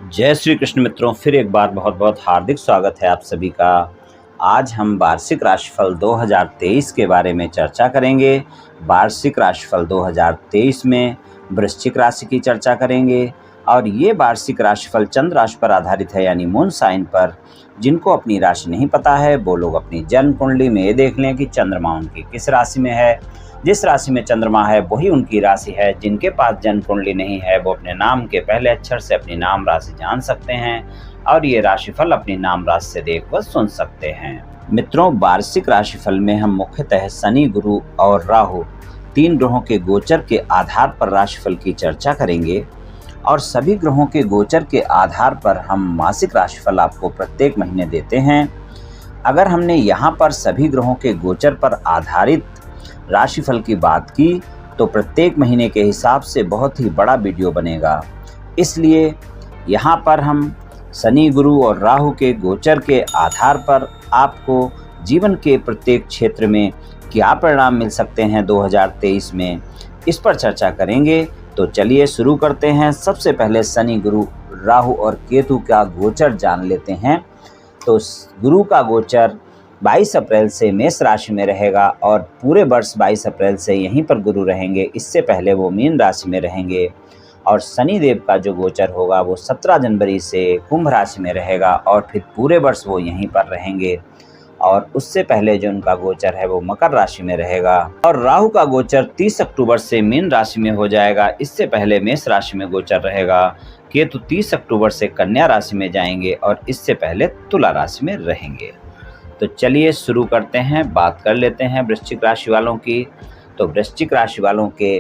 जय श्री कृष्ण मित्रों, फिर एक बार बहुत बहुत हार्दिक स्वागत है आप सभी का। आज हम वार्षिक राशिफल 2023 के बारे में चर्चा करेंगे। वार्षिक राशिफल 2023 में वृश्चिक राशि की चर्चा करेंगे और ये वार्षिक राशिफल चंद्र राशि पर आधारित है, यानी मून साइन पर। जिनको अपनी राशि नहीं पता है वो लोग अपनी जन्म कुंडली में ये देख लें कि चंद्रमा उनकी किस राशि में है। जिस राशि में चंद्रमा है वही उनकी राशि है। जिनके पास जन्म कुंडली नहीं है वो अपने नाम के पहले अक्षर से अपनी नाम राशि जान सकते हैं और ये राशिफल अपनी नाम राशि से देख व सुन सकते हैं। मित्रों, वार्षिक राशिफल में हम मुख्यतः शनि, गुरु और राहु तीन ग्रहों के गोचर के आधार पर राशिफल की चर्चा करेंगे और सभी ग्रहों के गोचर के आधार पर हम मासिक राशिफल आपको प्रत्येक महीने देते हैं। अगर हमने यहाँ पर सभी ग्रहों के गोचर पर आधारित राशिफल की बात की तो प्रत्येक महीने के हिसाब से बहुत ही बड़ा वीडियो बनेगा। इसलिए यहाँ पर हम शनि, गुरु और राहु के गोचर के आधार पर आपको जीवन के प्रत्येक क्षेत्र में क्या परिणाम मिल सकते हैं 2023 में, इस पर चर्चा करेंगे। तो चलिए शुरू करते हैं। सबसे पहले शनि, गुरु, राहु और केतु का गोचर जान लेते हैं। तो गुरु का गोचर 22 अप्रैल से मेष राशि में रहेगा और पूरे वर्ष 22 अप्रैल से यहीं पर गुरु रहेंगे। इससे पहले वो मीन राशि में रहेंगे। और शनि देव का जो गोचर होगा वो 17 जनवरी से कुंभ राशि में रहेगा और फिर पूरे वर्ष वो यहीं पर रहेंगे। और उससे पहले जो उनका गोचर है वो मकर राशि में रहेगा। और राहु का गोचर 30 अक्टूबर से मीन राशि में हो जाएगा। इससे पहले मेष राशि में गोचर रहेगा। केतु 30 अक्टूबर से कन्या राशि में जाएंगे और इससे पहले तुला राशि में रहेंगे। तो चलिए शुरू करते हैं, बात कर लेते हैं वृश्चिक राशि वालों की। तो वृश्चिक राशि वालों के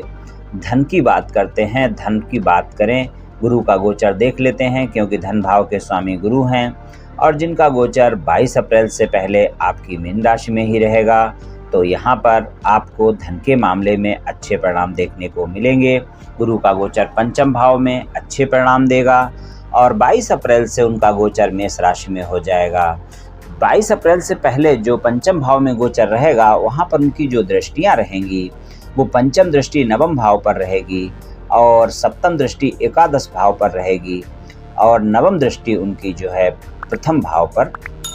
धन की बात करते हैं। धन की बात करें, गुरु का गोचर देख लेते हैं क्योंकि धन भाव के स्वामी गुरु हैं और जिनका गोचर 22 अप्रैल से पहले आपकी मीन राशि में ही रहेगा। तो यहाँ पर आपको धन के मामले में अच्छे परिणाम देखने को मिलेंगे। गुरु का गोचर पंचम भाव में अच्छे परिणाम देगा और 22 अप्रैल से उनका गोचर मेष राशि में हो जाएगा। 22 अप्रैल से पहले जो पंचम भाव में गोचर रहेगा वहाँ पर उनकी जो दृष्टियाँ रहेंगी वो पंचम दृष्टि नवम भाव पर रहेगी और सप्तम दृष्टि एकादश भाव पर रहेगी और नवम दृष्टि उनकी जो है प्रथम भाव पर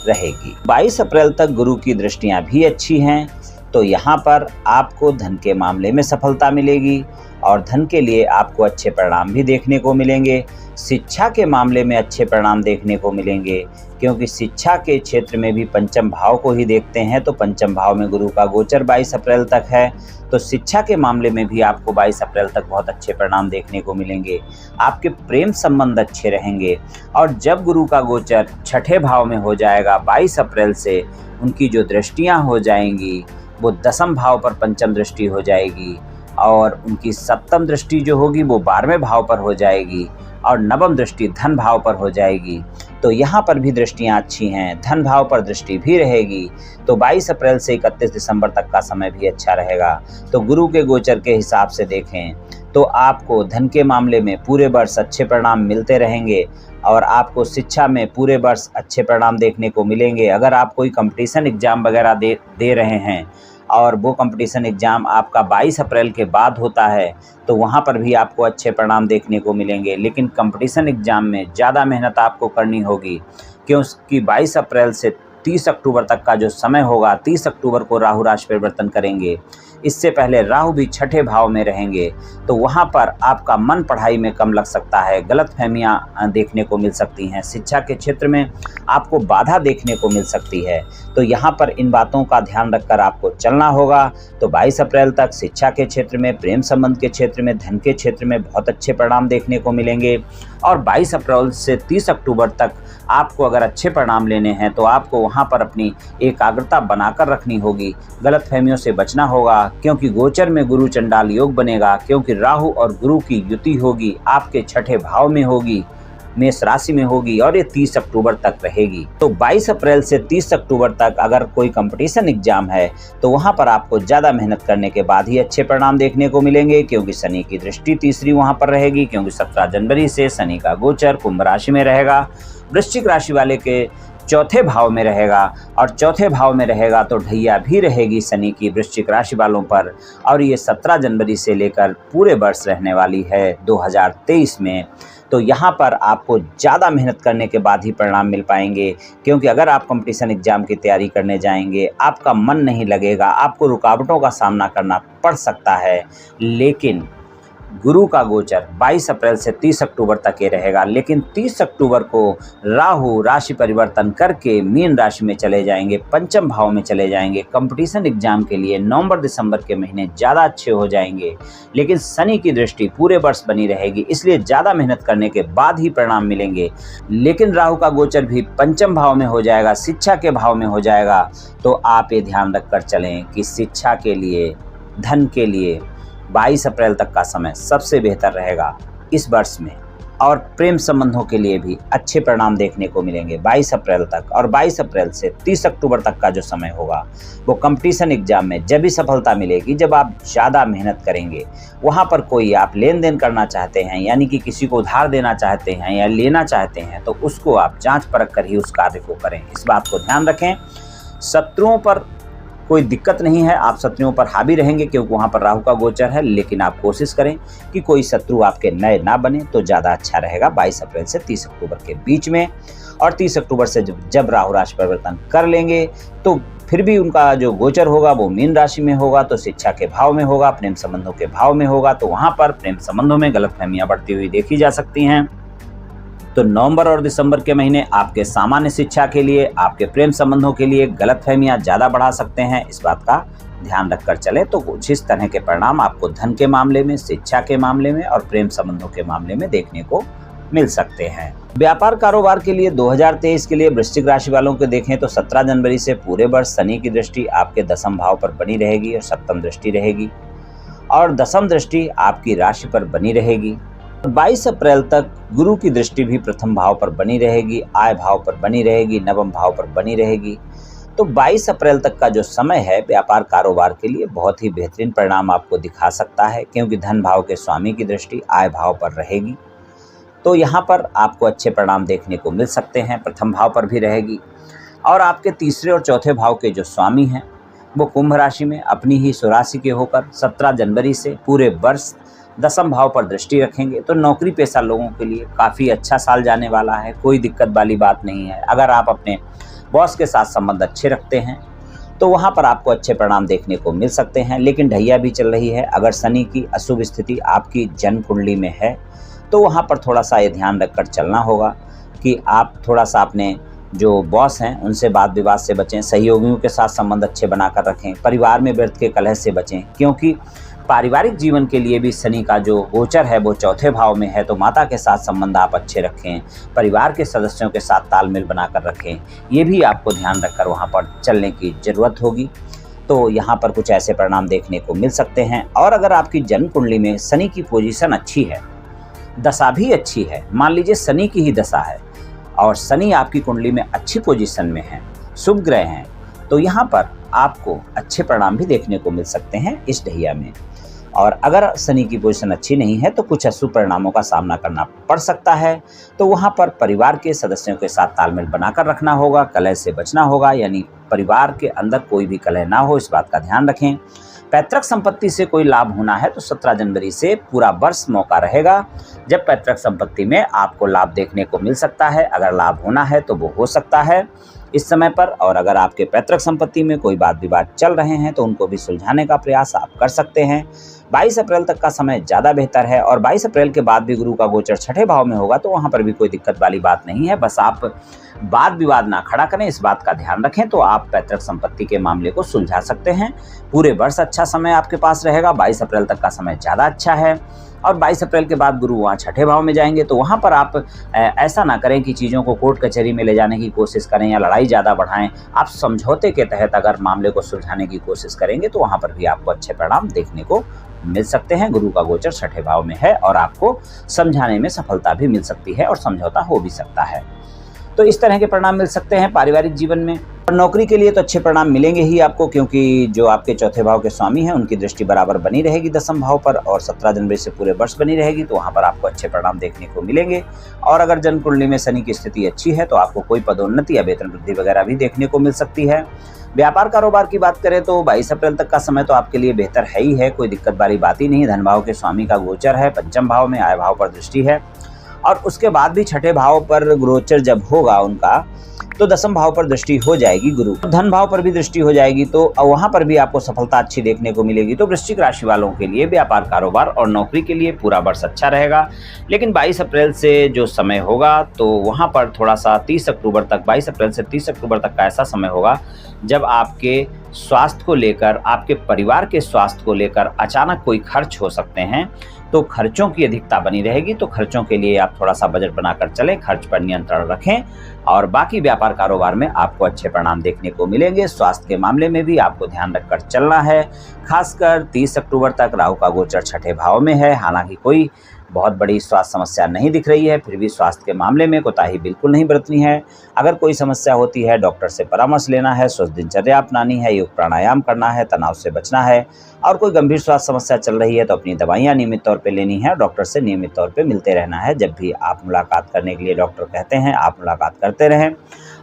रहेगी। 22 अप्रैल तक गुरु की दृष्टियाँ भी अच्छी हैं। तो यहाँ पर आपको धन के मामले में सफलता मिलेगी और धन के लिए आपको अच्छे परिणाम भी देखने को मिलेंगे। शिक्षा के मामले में अच्छे परिणाम देखने को मिलेंगे क्योंकि शिक्षा के क्षेत्र में भी पंचम भाव को ही देखते हैं। तो पंचम भाव में गुरु का गोचर 22 अप्रैल तक है। तो शिक्षा के मामले में भी आपको 22 अप्रैल तक बहुत अच्छे परिणाम देखने को मिलेंगे। आपके प्रेम संबंध अच्छे रहेंगे और जब गुरु का गोचर छठे भाव में हो जाएगा 22 अप्रैल से, उनकी जो दृष्टियाँ हो जाएंगी वो दसम भाव पर पंचम दृष्टि हो जाएगी और उनकी सप्तम दृष्टि जो होगी वो 12वें भाव पर हो जाएगी और नवम दृष्टि धन भाव पर हो जाएगी। तो यहाँ पर भी दृष्टियाँ अच्छी हैं, धन भाव पर दृष्टि भी रहेगी। तो 22 अप्रैल से 31 दिसंबर तक का समय भी अच्छा रहेगा। तो गुरु के गोचर के हिसाब से देखें तो आपको धन के मामले में पूरे वर्ष अच्छे परिणाम मिलते रहेंगे और आपको शिक्षा में पूरे वर्ष अच्छे परिणाम देखने को मिलेंगे। अगर आप कोई कंपटीशन एग्ज़ाम वगैरह दे रहे हैं और वो कंपटीशन एग्ज़ाम आपका 22 अप्रैल के बाद होता है तो वहाँ पर भी आपको अच्छे परिणाम देखने को मिलेंगे। लेकिन कंपटीशन एग्ज़ाम में ज़्यादा मेहनत आपको करनी होगी क्योंकि 22 अप्रैल से 30 अक्टूबर तक का जो समय होगा, 30 अक्टूबर को राहु राशि परिवर्तन करेंगे। इससे पहले राहु भी छठे भाव में रहेंगे। तो वहाँ पर आपका मन पढ़ाई में कम लग सकता है, गलतफहमियाँ देखने को मिल सकती हैं, शिक्षा के क्षेत्र में आपको बाधा देखने को मिल सकती है। तो यहाँ पर इन बातों का ध्यान रखकर आपको चलना होगा। तो 22 अप्रैल तक शिक्षा के क्षेत्र में, प्रेम संबंध के क्षेत्र में, धन के क्षेत्र में बहुत अच्छे परिणाम देखने को मिलेंगे। और 22 अप्रैल से 30 अक्टूबर तक आपको अगर अच्छे परिणाम लेने हैं तो आपको वहाँ पर अपनी एकाग्रता बनाकर रखनी होगी, गलतफहमियों से बचना होगा क्योंकि गोचर में गुरु चंडाल योग बनेगा क्योंकि राहु और गुरु की युति होगी, आपके छठे भाव में होगी, मेष राशि में होगी और ये 30 अक्टूबर तक रहेगी। तो 22 अप्रैल से 30 अक्टूबर तक अगर कोई कंपटीशन एग्जाम है तो वहाँ पर आपको ज़्यादा मेहनत करने के बाद ही अच्छे परिणाम देखने को मिलेंगे क्योंकि शनि की दृष्टि तीसरी वहाँ पर रहेगी क्योंकि 17 जनवरी से शनि का गोचर कुंभ राशि में रहेगा। वृश्चिक राशि वाले के चौथे भाव में रहेगा, और चौथे भाव में रहेगा तो ढैया भी रहेगी शनि की वृश्चिक राशि वालों पर, और ये 17 जनवरी से लेकर पूरे वर्ष रहने वाली है 2023 में। तो यहाँ पर आपको ज़्यादा मेहनत करने के बाद ही परिणाम मिल पाएंगे, क्योंकि अगर आप कंपटीशन एग्जाम की तैयारी करने जाएंगे आपका मन नहीं लगेगा, आपको रुकावटों का सामना करना पड़ सकता है। लेकिन गुरु का गोचर 22 अप्रैल से 30 अक्टूबर तक ये रहेगा, लेकिन 30 अक्टूबर को राहु राशि परिवर्तन करके मीन राशि में चले जाएंगे, पंचम भाव में चले जाएंगे। कंपटीशन एग्जाम के लिए नवंबर दिसंबर के महीने ज़्यादा अच्छे हो जाएंगे, लेकिन शनि की दृष्टि पूरे वर्ष बनी रहेगी, इसलिए ज़्यादा मेहनत करने के बाद ही परिणाम मिलेंगे। लेकिन राहु का गोचर भी पंचम भाव में हो जाएगा, शिक्षा के भाव में हो जाएगा। तो आप ये ध्यान रखकर चलें कि शिक्षा के लिए, धन के लिए 22 अप्रैल तक का समय सबसे बेहतर रहेगा इस वर्ष में, और प्रेम संबंधों के लिए भी अच्छे परिणाम देखने को मिलेंगे 22 अप्रैल तक। और 22 अप्रैल से 30 अक्टूबर तक का जो समय होगा वो कंपटीशन एग्जाम में जब भी सफलता मिलेगी जब आप ज़्यादा मेहनत करेंगे। वहाँ पर कोई आप लेन देन करना चाहते हैं, यानी कि किसी को उधार देना चाहते हैं या लेना चाहते हैं, तो उसको आप जाँच परख कर ही उस कार्य को करें, इस बात को ध्यान रखें। शत्रुओं पर कोई दिक्कत नहीं है, आप शत्रुओं पर हावी रहेंगे क्योंकि वहाँ पर राहु का गोचर है, लेकिन आप कोशिश करें कि कोई शत्रु आपके नए ना बने तो ज़्यादा अच्छा रहेगा 22 अप्रैल से 30 अक्टूबर के बीच में। और 30 अक्टूबर से जब राहु राशि परिवर्तन कर लेंगे तो फिर भी उनका जो गोचर होगा वो मीन राशि में होगा, तो शिक्षा के भाव में होगा, प्रेम संबंधों के भाव में होगा, तो वहाँ पर प्रेम संबंधों में गलतफहमियाँ बढ़ती हुई देखी जा सकती हैं। तो नवंबर और दिसंबर के महीने आपके सामान्य शिक्षा के लिए, आपके प्रेम संबंधों के लिए गलतफहमियां ज़्यादा बढ़ा सकते हैं, इस बात का ध्यान रखकर चले। तो कुछ इस तरह के परिणाम आपको धन के मामले में, शिक्षा के मामले में और प्रेम संबंधों के मामले में देखने को मिल सकते हैं। व्यापार कारोबार के लिए 2023 के लिए वृश्चिक राशि वालों को देखें तो 17 जनवरी से पूरे वर्ष शनि की दृष्टि आपके दसम भाव पर बनी रहेगी और सप्तम दृष्टि रहेगी, और दसम दृष्टि आपकी राशि पर बनी रहेगी। 22 अप्रैल तक गुरु की दृष्टि भी प्रथम भाव पर बनी रहेगी, आय भाव पर बनी रहेगी, नवम भाव पर बनी रहेगी। तो 22 अप्रैल तक का जो समय है व्यापार कारोबार के लिए बहुत ही बेहतरीन परिणाम आपको दिखा सकता है, क्योंकि धन भाव के स्वामी की दृष्टि आय भाव पर रहेगी। तो यहाँ पर आपको अच्छे परिणाम देखने को मिल सकते हैं, प्रथम भाव पर भी रहेगी। और आपके तीसरे और चौथे भाव के जो स्वामी हैं वो कुंभ राशि में अपनी ही स्वराशि के होकर 17 जनवरी से पूरे वर्ष दसम भाव पर दृष्टि रखेंगे। तो नौकरी पेशा लोगों के लिए काफ़ी अच्छा साल जाने वाला है, कोई दिक्कत वाली बात नहीं है। अगर आप अपने बॉस के साथ संबंध अच्छे रखते हैं तो वहाँ पर आपको अच्छे परिणाम देखने को मिल सकते हैं। लेकिन ढैया भी चल रही है, अगर शनि की अशुभ स्थिति आपकी जन्म कुंडली में है तो वहाँ पर थोड़ा सा ये ध्यान रखकर चलना होगा कि आप थोड़ा सा अपने जो बॉस हैं उनसे वाद विवाद से बचें, सहयोगियों के साथ संबंध अच्छे बनाकर रखें, परिवार में व्यर्थ के कलह से बचें, क्योंकि पारिवारिक जीवन के लिए भी शनि का जो गोचर है वो चौथे भाव में है। तो माता के साथ संबंध आप अच्छे रखें, परिवार के सदस्यों के साथ तालमेल बनाकर रखें, ये भी आपको ध्यान रखकर वहाँ पर चलने की ज़रूरत होगी। तो यहाँ पर कुछ ऐसे परिणाम देखने को मिल सकते हैं। और अगर आपकी जन्म कुंडली में शनि की पोजीशन अच्छी है, दशा भी अच्छी है, मान लीजिए शनि की ही दशा है और शनि आपकी कुंडली में अच्छी पोजीशन में है, शुभ ग्रह हैं, तो यहाँ पर आपको अच्छे परिणाम भी देखने को मिल सकते हैं इस ढैया में। और अगर शनि की पोजीशन अच्छी नहीं है तो कुछ अशुभ परिणामों का सामना करना पड़ सकता है। तो वहाँ पर परिवार के सदस्यों के साथ तालमेल बनाकर रखना होगा, कलह से बचना होगा, यानी परिवार के अंदर कोई भी कलह ना हो, इस बात का ध्यान रखें। पैतृक संपत्ति से कोई लाभ होना है तो 17 जनवरी से पूरा वर्ष मौका रहेगा जब पैतृक संपत्ति में आपको लाभ देखने को मिल सकता है। अगर लाभ होना है तो वो हो सकता है इस समय पर, और अगर आपके पैतृक संपत्ति में कोई वाद विवाद चल रहे हैं तो उनको भी सुलझाने का प्रयास आप कर सकते हैं। 22 अप्रैल तक का समय ज़्यादा बेहतर है, और 22 अप्रैल के बाद भी गुरु का गोचर छठे भाव में होगा तो वहाँ पर भी कोई दिक्कत वाली बात नहीं है। बस आप वाद विवाद ना खड़ा करें, इस बात का ध्यान रखें, तो आप पैतृक संपत्ति के मामले को सुलझा सकते हैं। पूरे वर्ष अच्छा समय आपके पास रहेगा, 22 अप्रैल तक का समय ज़्यादा अच्छा है। और 22 अप्रैल के बाद गुरु वहाँ छठे भाव में जाएंगे तो वहाँ पर आप ऐसा ना करें कि चीज़ों को कोर्ट कचहरी में ले जाने की कोशिश करें या लड़ाई ज़्यादा बढ़ाएं। आप समझौते के तहत अगर मामले को सुलझाने की कोशिश करेंगे तो वहाँ पर भी आपको अच्छे परिणाम देखने को मिल सकते हैं। गुरु का गोचर छठे भाव में है और आपको समझाने में सफलता भी मिल सकती है और समझौता हो भी सकता है। तो इस तरह के परिणाम मिल सकते हैं पारिवारिक जीवन में। और नौकरी के लिए तो अच्छे परिणाम मिलेंगे ही आपको, क्योंकि जो आपके चौथे भाव के स्वामी हैं उनकी दृष्टि बराबर बनी रहेगी दसम भाव पर, और 17 जनवरी से पूरे वर्ष बनी रहेगी, तो वहाँ पर आपको अच्छे परिणाम देखने को मिलेंगे। और अगर जन्म कुंडली में शनि की स्थिति अच्छी है तो आपको कोई पदोन्नति या वेतन वृद्धि वगैरह भी देखने को मिल सकती है। व्यापार कारोबार की बात करें तो 22 अप्रैल तक का समय तो आपके लिए बेहतर है ही है, कोई दिक्कत वाली बात ही नहीं। धन भाव के स्वामी का गोचर है, पंचम भाव में आय भाव पर दृष्टि है, और उसके बाद भी छठे भाव पर गोचर जब होगा उनका तो दसम भाव पर दृष्टि हो जाएगी गुरु, धन भाव पर भी दृष्टि हो जाएगी, तो वहां पर भी आपको सफलता अच्छी देखने को मिलेगी। तो वृश्चिक राशि वालों के लिए व्यापार कारोबार और नौकरी के लिए पूरा वर्ष अच्छा रहेगा। लेकिन 22 अप्रैल से जो समय होगा तो वहां पर थोड़ा सा 30 अक्टूबर तक, 22 अप्रैल से 30 अक्टूबर तक का ऐसा समय होगा जब आपके स्वास्थ्य को लेकर, आपके परिवार के स्वास्थ्य को लेकर अचानक कोई खर्च हो सकते हैं, तो खर्चों की अधिकता बनी रहेगी। तो खर्चों के लिए आप थोड़ा सा बजट बनाकर चलें, खर्च पर नियंत्रण रखें, और बाकी व्यापार कारोबार में आपको अच्छे परिणाम देखने को मिलेंगे। स्वास्थ्य के मामले में भी आपको ध्यान रखकर चलना है। खासकर 30 अक्टूबर तक राहु का गोचर छठे भाव में है, हालांकि कोई बहुत बड़ी स्वास्थ्य समस्या नहीं दिख रही है, फिर भी स्वास्थ्य के मामले में कोताही बिल्कुल नहीं बरतनी है। अगर कोई समस्या होती है डॉक्टर से परामर्श लेना है, स्वस्थ दिनचर्या अपनानी है, योग प्राणायाम करना है, तनाव से बचना है, और कोई गंभीर स्वास्थ्य समस्या चल रही है तो अपनी दवाइयाँ नियमित तौर पे लेनी है, डॉक्टर से नियमित तौर पे मिलते रहना है। जब भी आप मुलाकात करने के लिए डॉक्टर कहते हैं आप मुलाकात करते रहें।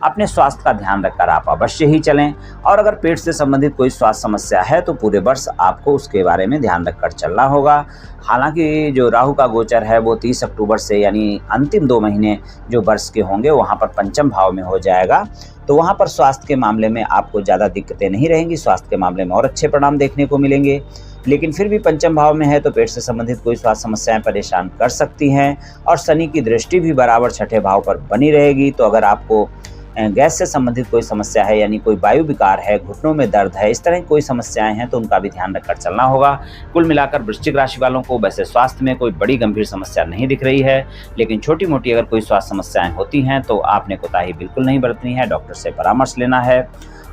अपने स्वास्थ्य का ध्यान रखकर आप अवश्य ही चलें, और अगर पेट से संबंधित कोई स्वास्थ्य समस्या है तो पूरे वर्ष आपको उसके बारे में ध्यान रखकर चलना होगा। हालांकि जो राहु का गोचर है वो 30 अक्टूबर से, यानी अंतिम 2 महीने जो वर्ष के होंगे वहाँ पर पंचम भाव में हो जाएगा, तो वहाँ पर स्वास्थ्य के मामले में आपको ज़्यादा दिक्कतें नहीं रहेंगी, स्वास्थ्य के मामले में और अच्छे परिणाम देखने को मिलेंगे। लेकिन फिर भी पंचम भाव में है तो पेट से संबंधित कोई स्वास्थ्य समस्याएं परेशान कर सकती हैं, और शनि की दृष्टि भी बराबर छठे भाव पर बनी रहेगी। तो अगर आपको गैस से संबंधित कोई समस्या है, यानी कोई वायु विकार है, घुटनों में दर्द है, इस तरह की कोई समस्याएं हैं तो उनका भी ध्यान रखकर चलना होगा। कुल मिलाकर वृश्चिक राशि वालों को वैसे स्वास्थ्य में कोई बड़ी गंभीर समस्या नहीं दिख रही है, लेकिन छोटी मोटी अगर कोई स्वास्थ्य समस्याएं होती हैं तो आपने कोताही बिल्कुल नहीं बरतनी है, डॉक्टर से परामर्श लेना है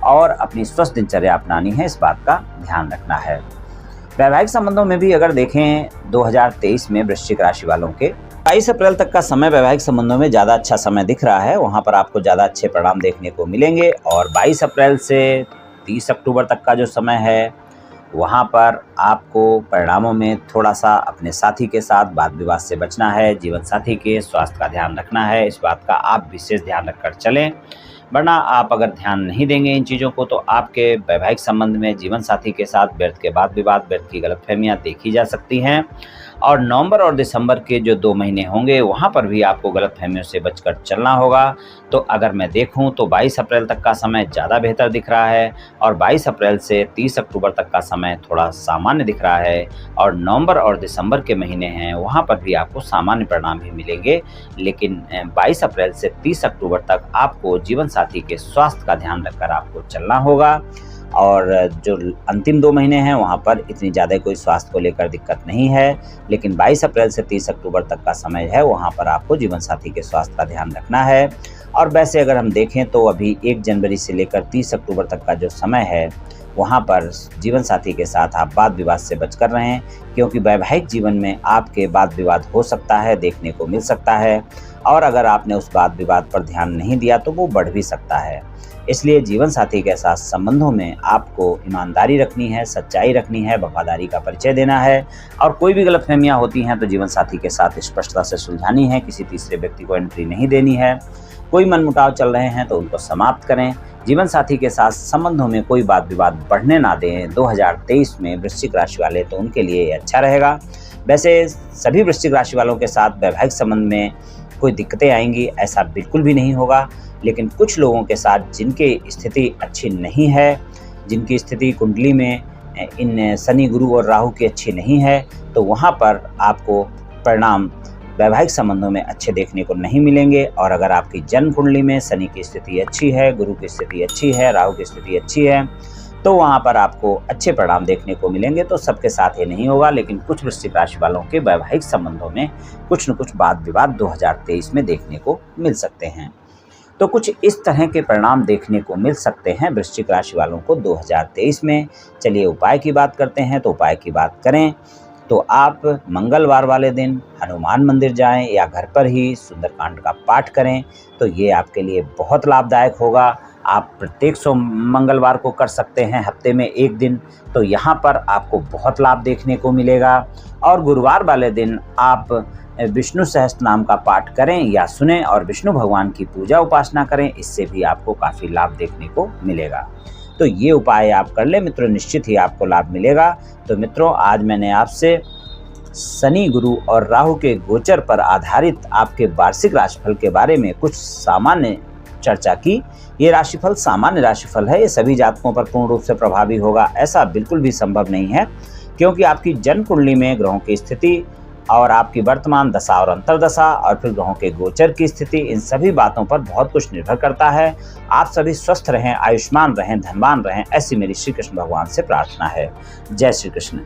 और अपनी स्वस्थ दिनचर्या अपनानी है, इस बात का ध्यान रखना है। वैवाहिक संबंधों में भी अगर देखें 2023 में वृश्चिक राशि वालों के 22 अप्रैल तक का समय वैवाहिक संबंधों में ज़्यादा अच्छा समय दिख रहा है, वहाँ पर आपको ज़्यादा अच्छे परिणाम देखने को मिलेंगे। और 22 अप्रैल से 30 अक्टूबर तक का जो समय है वहाँ पर आपको परिणामों में थोड़ा सा अपने साथी के साथ वाद विवाद से बचना है, जीवन साथी के स्वास्थ्य का ध्यान रखना है, इस बात का आप विशेष ध्यान रखकर चलें। वरना आप अगर ध्यान नहीं देंगे इन चीज़ों को तो आपके वैवाहिक संबंध में जीवन साथी के साथ व्यर्थ के वाद विवाद, व्यर्थ की गलतफहमियां देखी जा सकती हैं। और नवंबर और दिसंबर के जो 2 महीने होंगे वहाँ पर भी आपको गलतफहमियों से बचकर चलना होगा। तो अगर मैं देखूँ तो 22 अप्रैल तक का समय ज़्यादा बेहतर दिख रहा है, और 22 अप्रैल से 30 अक्टूबर तक का समय थोड़ा सामान्य दिख रहा है, और नवंबर और दिसंबर के महीने हैं वहाँ पर भी आपको सामान्य परिणाम ही मिलेंगे। लेकिन 22 अप्रैल से 30 अक्टूबर तक आपको जीवन साथी के स्वास्थ्य का ध्यान रखकर आपको चलना होगा, और जो अंतिम 2 महीने हैं वहाँ पर इतनी ज़्यादा कोई स्वास्थ्य को लेकर दिक्कत नहीं है। लेकिन 22 अप्रैल से 30 अक्टूबर तक का समय है वहाँ पर आपको जीवन साथी के स्वास्थ्य का ध्यान रखना है। और वैसे अगर हम देखें तो अभी 1 जनवरी से लेकर 30 अक्टूबर तक का जो समय है वहाँ पर जीवन साथी के साथ आप वाद विवाद से बचकर रहें, क्योंकि वैवाहिक जीवन में आपके वाद विवाद हो सकता है, देखने को मिल सकता है, और अगर आपने उस वाद विवाद पर ध्यान नहीं दिया तो वो बढ़ भी सकता है। इसलिए जीवन साथी के साथ संबंधों में आपको ईमानदारी रखनी है, सच्चाई रखनी है, वफादारी का परिचय देना है, और कोई भी गलतफहमियां होती हैं तो जीवन साथी के साथ स्पष्टता से सुलझानी है, किसी तीसरे व्यक्ति को एंट्री नहीं देनी है। कोई मनमुटाव चल रहे हैं तो उनको समाप्त करें। जीवन साथी के साथ संबंधों में कोई वाद विवाद बढ़ने ना दें। 2023 में वृश्चिक राशि वाले तो उनके लिए अच्छा रहेगा। वैसे सभी वृश्चिक राशि वालों के साथ वैवाहिक संबंध में कोई दिक्कतें आएंगी ऐसा बिल्कुल भी नहीं होगा, लेकिन कुछ लोगों के साथ जिनकी स्थिति अच्छी नहीं है, जिनकी स्थिति कुंडली में इन शनि, गुरु और राहु की अच्छी नहीं है, तो वहाँ पर आपको परिणाम वैवाहिक संबंधों में अच्छे देखने को नहीं मिलेंगे। और अगर आपकी जन्म कुंडली में शनि की स्थिति अच्छी है, गुरु की स्थिति अच्छी है, राहु की स्थिति अच्छी है, तो वहाँ पर आपको अच्छे परिणाम देखने को मिलेंगे। तो सबके साथ ये नहीं होगा, लेकिन कुछ वृश्चिक राशि वालों के वैवाहिक संबंधों में कुछ न कुछ वाद विवाद 2023 में देखने को मिल सकते हैं। तो कुछ इस तरह के परिणाम देखने को मिल सकते हैं वृश्चिक राशि वालों को 2023 में। चलिए उपाय की बात करते हैं। तो उपाय की बात करें तो आप मंगलवार वाले दिन हनुमान मंदिर जाएं या घर पर ही सुंदरकांड का पाठ करें, तो ये आपके लिए बहुत लाभदायक होगा। आप प्रत्येक मंगलवार को कर सकते हैं, हफ्ते में 1 दिन, तो यहाँ पर आपको बहुत लाभ देखने को मिलेगा। और गुरुवार वाले दिन आप विष्णु सहस्त्र नाम का पाठ करें या सुनें और विष्णु भगवान की पूजा उपासना करें, इससे भी आपको काफ़ी लाभ देखने को मिलेगा। तो ये उपाय आप कर लें मित्रों, निश्चित ही आपको लाभ मिलेगा। तो मित्रों, आज मैंने आपसे शनि, गुरु और राहु के गोचर पर आधारित आपके वार्षिक राशिफल के बारे में कुछ सामान्य चर्चा की। ये राशिफल सामान्य राशिफल है, ये सभी जातकों पर पूर्ण रूप से प्रभावी होगा ऐसा बिल्कुल भी संभव नहीं है, क्योंकि आपकी जन्म कुंडली में ग्रहों की स्थिति और आपकी वर्तमान दशा और अंतर्दशा और फिर ग्रहों के गोचर की स्थिति, इन सभी बातों पर बहुत कुछ निर्भर करता है। आप सभी स्वस्थ रहें, आयुष्मान रहें, धनवान रहें, ऐसी मेरी श्री कृष्ण भगवान से प्रार्थना है। जय श्री कृष्ण।